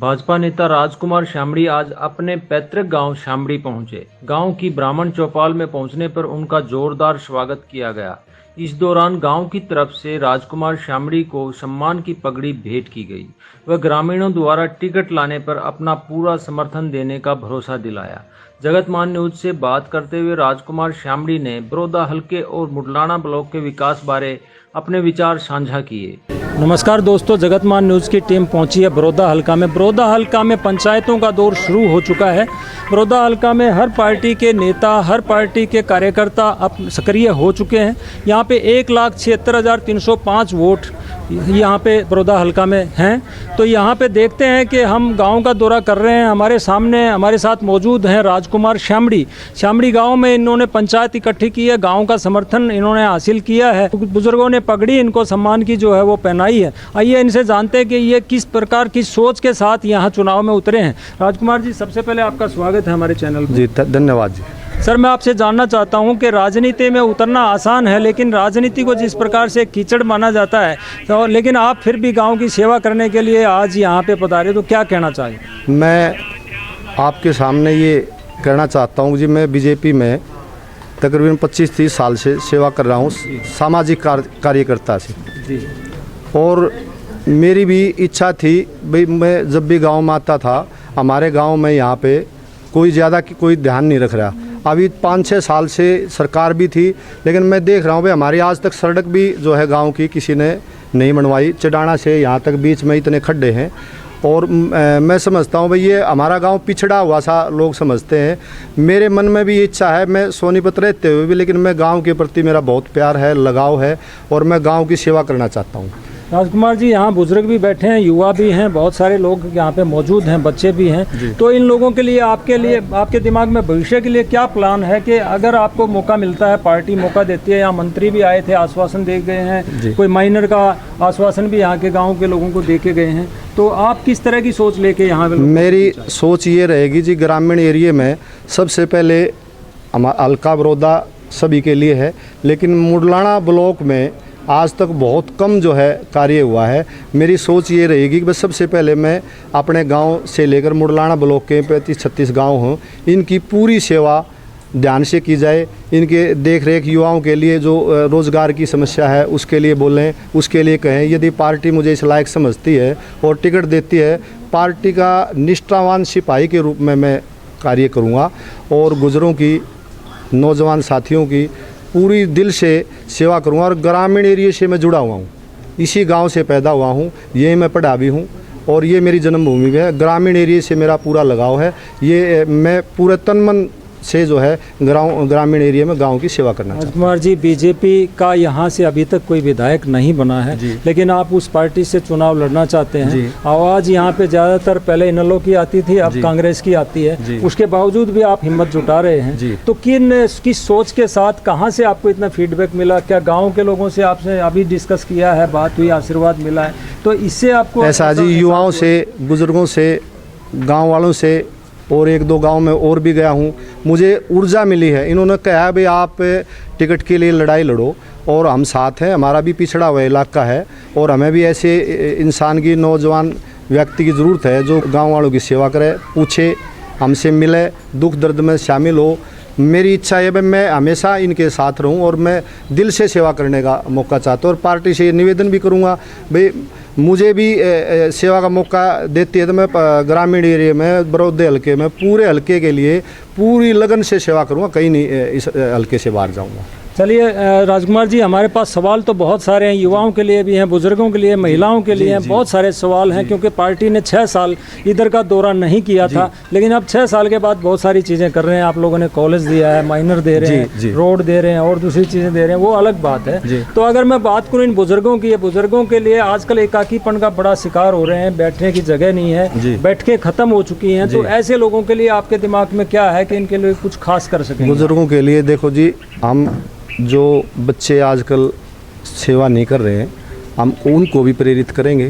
भाजपा नेता राजकुमार शामड़ी आज अपने पैतृक गांव शामड़ी पहुंचे। गांव की ब्राह्मण चौपाल में पहुंचने पर उनका जोरदार स्वागत किया गया। इस दौरान गांव की तरफ से राजकुमार शामड़ी को सम्मान की पगड़ी भेंट की गई। वह ग्रामीणों द्वारा टिकट लाने पर अपना पूरा समर्थन देने का भरोसा दिलाया। जगतमान न्यूज से बात करते हुए राजकुमार शामड़ी ने बड़ौदा हल्के और मुडलाना ब्लॉक के विकास बारे अपने विचार साझा किए। नमस्कार दोस्तों, जगतमान न्यूज़ की टीम पहुंची है बड़ौदा हल्का में। बड़ौदा हल्का में पंचायतों का दौर शुरू हो चुका है। बड़ौदा हल्का में हर पार्टी के नेता, हर पार्टी के कार्यकर्ता अब सक्रिय हो चुके हैं। यहाँ पे 1,76,305 वोट यहाँ पे बड़ौदा हल्का में हैं। तो यहाँ पे देखते हैं कि हम गांव का दौरा कर रहे हैं। हमारे सामने हमारे साथ मौजूद हैं राजकुमार शामड़ी। शामड़ी गांव में इन्होंने पंचायत इकट्ठी की है, गांव का समर्थन इन्होंने हासिल किया है। बुजुर्गों ने पगड़ी इनको सम्मान की जो है वो पहनाई है। आइए इनसे जानते हैं कि ये किस प्रकार की सोच के साथ यहाँ चुनाव में उतरे हैं। राजकुमार जी, सबसे पहले आपका स्वागत है हमारे चैनल पर। जी धन्यवाद जी। सर, मैं आपसे जानना चाहता हूं कि राजनीति में उतरना आसान है, लेकिन राजनीति को जिस प्रकार से कीचड़ माना जाता है, तो लेकिन आप फिर भी गांव की सेवा करने के लिए आज यहां पे पधारे, तो क्या कहना चाहिए? मैं आपके सामने ये कहना चाहता हूं जी, मैं बीजेपी में तकरीबन 25-30 साल से सेवा कर रहा हूं, सामाजिक कार्यकर्ता से जी। और मेरी भी इच्छा थी भाई, मैं जब भी गाँव में आता था, हमारे गाँव में यहाँ पे कोई ज़्यादा कोई ध्यान नहीं रख रहा। अभी 5-6 साल से सरकार भी थी, लेकिन मैं देख रहा हूँ भाई हमारी आज तक सड़क भी जो है गांव की किसी ने नहीं बनवाई। चडाना से यहाँ तक बीच में इतने खड्डे हैं। और मैं समझता हूँ भाई ये हमारा गांव पिछड़ा हुआ सा लोग समझते हैं। मेरे मन में भी इच्छा है, मैं सोनीपत रहते हुए भी, लेकिन मैं गाँव के प्रति मेरा बहुत प्यार है, लगाव है, और मैं गाँव की सेवा करना चाहता हूँ। राजकुमार जी, यहाँ बुजुर्ग भी बैठे हैं, युवा भी हैं, बहुत सारे लोग यहाँ पे मौजूद हैं, बच्चे भी हैं। तो इन लोगों के लिए, आपके दिमाग में भविष्य के लिए क्या प्लान है कि अगर आपको मौका मिलता है, पार्टी मौका देती है, यहाँ मंत्री भी आए थे, आश्वासन दे गए हैं, कोई माइनर का आश्वासन भी यहाँ के गाँव के लोगों को दे के गए हैं, तो आप किस तरह की सोच लेके यहाँ पे? मेरी सोच ये रहेगी जी, ग्रामीण एरिया में सबसे पहले हल्का बड़ौदा सभी के लिए है, लेकिन मुडलाना ब्लॉक में आज तक बहुत कम जो है कार्य हुआ है। मेरी सोच ये रहेगी कि बस सबसे पहले मैं अपने गांव से लेकर मुडलाना ब्लॉक के 35-36 गांव हों, इनकी पूरी सेवा ध्यान से की जाए। इनके देख रेख, युवाओं के लिए जो रोज़गार की समस्या है उसके लिए बोलें, उसके लिए कहें। यदि पार्टी मुझे इस लायक समझती है और टिकट देती है, पार्टी का निष्ठावान सिपाही के रूप में मैं कार्य करूँगा और गुजरों की, नौजवान साथियों की पूरी दिल से सेवा करूँगा। और ग्रामीण एरिया से मैं जुड़ा हुआ हूँ, इसी गांव से पैदा हुआ हूँ, यही मैं पढ़ा भी हूँ और ये मेरी जन्मभूमि भी है। ग्रामीण एरिया से मेरा पूरा लगाव है। ये मैं पूरे तन मन से जो है ग्रामीण एरिया में गांव की सेवा करना चाहता हूं। राजकुमार जी, बीजेपी का यहाँ से अभी तक कोई विधायक नहीं बना है, लेकिन आप उस पार्टी से चुनाव लड़ना चाहते हैं। आवाज़ यहाँ पे ज़्यादातर पहले इनेलो की आती थी, अब कांग्रेस की आती है, उसके बावजूद भी आप हिम्मत जुटा रहे हैं। तो किस सोच के साथ, कहाँ से आपको इतना फीडबैक मिला? क्या गाँव के लोगों से आपने अभी डिस्कस किया है, बात हुई, आशीर्वाद मिला है? तो इससे आपको ऐसा जी, युवाओं से, बुजुर्गों से, गाँव वालों से और 1-2 गांव में और भी गया हूं, मुझे ऊर्जा मिली है। इन्होंने कहा भाई आप टिकट के लिए लड़ाई लड़ो और हम साथ हैं। हमारा भी पिछड़ा हुआ इलाका है और हमें भी ऐसे इंसान की, नौजवान व्यक्ति की ज़रूरत है जो गांव वालों की सेवा करे, पूछे, हमसे मिले, दुख दर्द में शामिल हो। मेरी इच्छा है भाई मैं हमेशा इनके साथ रहूं और मैं दिल से सेवा करने का मौका चाहता हूं। और पार्टी से निवेदन भी करूंगा भाई मुझे भी सेवा का मौका देती है तो मैं ग्रामीण एरिया में, बड़ौदे हल्के में, पूरे हल्के के लिए पूरी लगन से सेवा करूंगा, कहीं नहीं इस हल्के से बाहर जाऊंगा। चलिए राजकुमार जी, हमारे पास सवाल तो बहुत सारे हैं, युवाओं के लिए भी हैं, बुजुर्गों के लिए, महिलाओं के लिए हैं, बहुत सारे सवाल हैं, क्योंकि पार्टी ने 6 साल इधर का दौरा नहीं किया था, लेकिन अब 6 साल के बाद बहुत सारी चीज़ें कर रहे हैं। आप लोगों ने कॉलेज दिया है, माइनर दे रहे हैं, रोड दे रहे हैं और दूसरी चीज़ें दे रहे हैं, वो अलग बात है। तो अगर मैं बात करूँ इन बुजुर्गों की, बुजुर्गों के लिए आजकल एकाकीपन का बड़ा शिकार हो रहे हैं, बैठने की जगह नहीं है, बैठकें ख़त्म हो चुकी हैं। तो ऐसे लोगों के लिए आपके दिमाग में क्या है कि इनके लिए कुछ खास कर सकें? बुजुर्गों के लिए देखो जी, हम जो बच्चे आजकल सेवा नहीं कर रहे हैं, हम उनको भी प्रेरित करेंगे।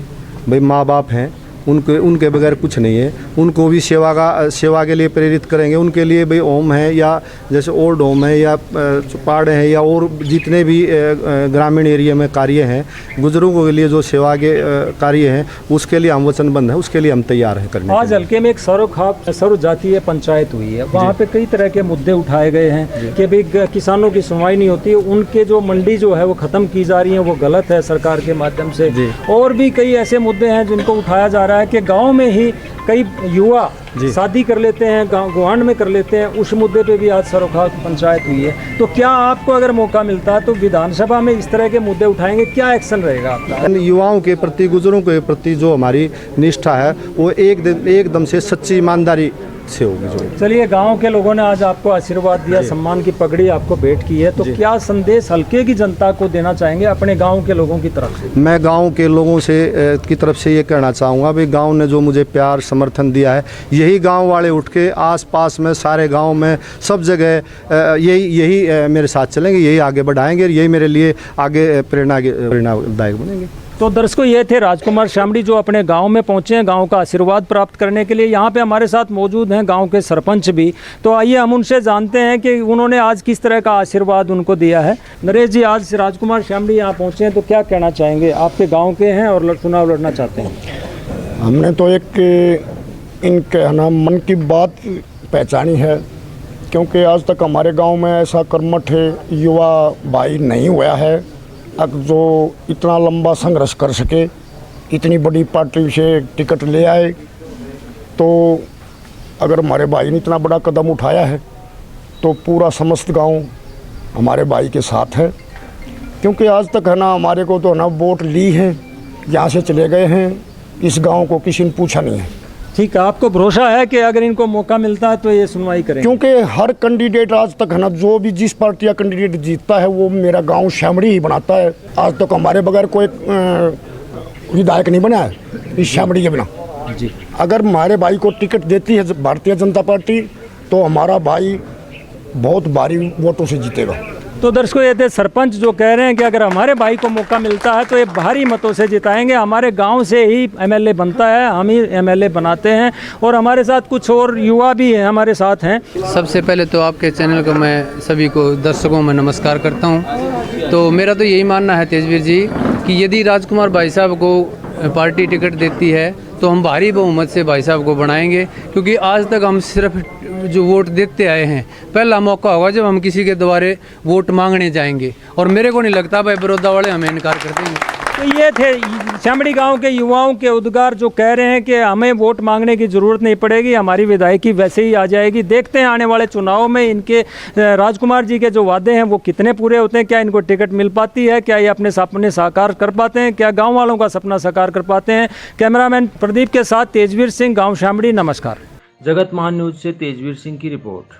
भाई माँ बाप हैं, उनके उनके बगैर कुछ नहीं है। उनको भी सेवा के लिए प्रेरित करेंगे। उनके लिए भाई होम है या जैसे ओल्ड होम है या चौपाड़ है या और जितने भी ग्रामीण एरिया में कार्य हैं, बुजुर्गों के लिए जो सेवा के कार्य हैं, उसके लिए हम वचनबद्ध हैं, उसके लिए हम तैयार हैं करने आज हल्के में एक सर्व जातीय पंचायत हुई है, वहाँ पे कई तरह के मुद्दे उठाए गए हैं कि भाई किसानों की सुनवाई नहीं होती, उनके जो मंडी जो है वो ख़त्म की जा रही है, वो गलत है सरकार के माध्यम से। और भी कई ऐसे मुद्दे हैं जिनको उठाया जा रहा है कि गांव में ही कई युवा शादी कर लेते हैं, गुआंढ में कर लेते हैं। उस मुद्दे पे भी आज सरोखार पंचायत हुई है। तो क्या आपको अगर मौका मिलता है तो विधानसभा में इस तरह के मुद्दे उठाएंगे, क्या एक्शन रहेगा आपका? युवाओं के प्रति, बुजुर्गों के प्रति जो हमारी निष्ठा है वो एकदम से सच्ची ईमानदारी से होगी। जो चलिए, गांव के लोगों ने आज आपको आशीर्वाद दिया, सम्मान की पगड़ी आपको भेंट की है, तो क्या संदेश हल्के की जनता को देना चाहेंगे अपने गांव के लोगों की तरफ से? मैं गांव के लोगों से की तरफ से ये कहना चाहूँगा भाई, गांव ने जो मुझे प्यार समर्थन दिया है, यही गांव वाले उठ के आसपास में सारे गांव में सब जगह यही मेरे साथ चलेंगे, यही आगे बढ़ाएंगे, यही मेरे लिए आगे प्रेरणादायक बनेंगे। तो दर्शकों, ये थे राजकुमार शामड़ी जो अपने गांव में पहुंचे हैं गांव का आशीर्वाद प्राप्त करने के लिए। यहाँ पे हमारे साथ मौजूद हैं गांव के सरपंच भी, तो आइए हम उनसे जानते हैं कि उन्होंने आज किस तरह का आशीर्वाद उनको दिया है। नरेश जी, आज राजकुमार शामड़ी यहाँ पहुँचे हैं तो क्या कहना चाहेंगे? आपके गाँव के हैं और चुनाव लड़ना चाहते हैं। हमने तो एक इनके ना मन की बात पहचानी है, क्योंकि आज तक हमारे गांव में ऐसा कर्मठ युवा भाई नहीं हुआ है अब जो इतना लंबा संघर्ष कर सके, इतनी बड़ी पार्टी से टिकट ले आए। तो अगर हमारे भाई ने इतना बड़ा कदम उठाया है तो पूरा समस्त गांव हमारे भाई के साथ है, क्योंकि आज तक है ना हमारे को तो ना वोट ली है, यहाँ से चले गए हैं, इस गांव को किसी ने पूछा नहीं है। ठीक है, आपको भरोसा है कि अगर इनको मौका मिलता है तो ये सुनवाई करेंगे? क्योंकि हर कैंडिडेट आज तक है ना, जो भी जिस पार्टी का कैंडिडेट जीतता है वो मेरा गांव शामड़ी ही बनाता है। आज तक हमारे बगैर कोई विधायक नहीं बना है इस शामड़ी के बिना जी। अगर हमारे भाई को टिकट देती है भारतीय जनता पार्टी तो हमारा भाई बहुत भारी वोटों से जीतेगा। तो दर्शकों, ये थे सरपंच जो कह रहे हैं कि अगर हमारे भाई को मौका मिलता है तो ये भारी मतों से जिताएंगे। हमारे गांव से ही एमएलए बनता है, हम ही एमएलए बनाते हैं। और हमारे साथ कुछ और युवा भी हैं, हमारे साथ हैं। सबसे पहले तो आपके चैनल को मैं सभी को दर्शकों में नमस्कार करता हूं। तो मेरा तो यही मानना है तेजवीर जी कि यदि राजकुमार भाई साहब को पार्टी टिकट देती है तो हम भारी बहुमत से भाई साहब को बनाएंगे, क्योंकि आज तक हम सिर्फ जो वोट देखते आए हैं, पहला मौका होगा जब हम किसी के द्वारे वोट मांगने जाएंगे। और मेरे को नहीं लगता भाई बड़ौदा वाले हमें इनकार कर देंगे। तो ये थे शामड़ी गांव के युवाओं के उद्गार जो कह रहे हैं कि हमें वोट मांगने की ज़रूरत नहीं पड़ेगी, हमारी विधायकी वैसे ही आ जाएगी। देखते हैं आने वाले चुनाव में इनके राजकुमार जी के जो वादे हैं वो कितने पूरे होते हैं, क्या इनको टिकट मिल पाती है, क्या ये अपने सपने साकार कर पाते हैं, क्या गाँव वालों का सपना साकार कर पाते हैं। कैमरामैन प्रदीप के साथ तेजवीर सिंह, गाँव शामड़ी। नमस्कार। जगत महान न्यूज से तेजवीर सिंह की रिपोर्ट।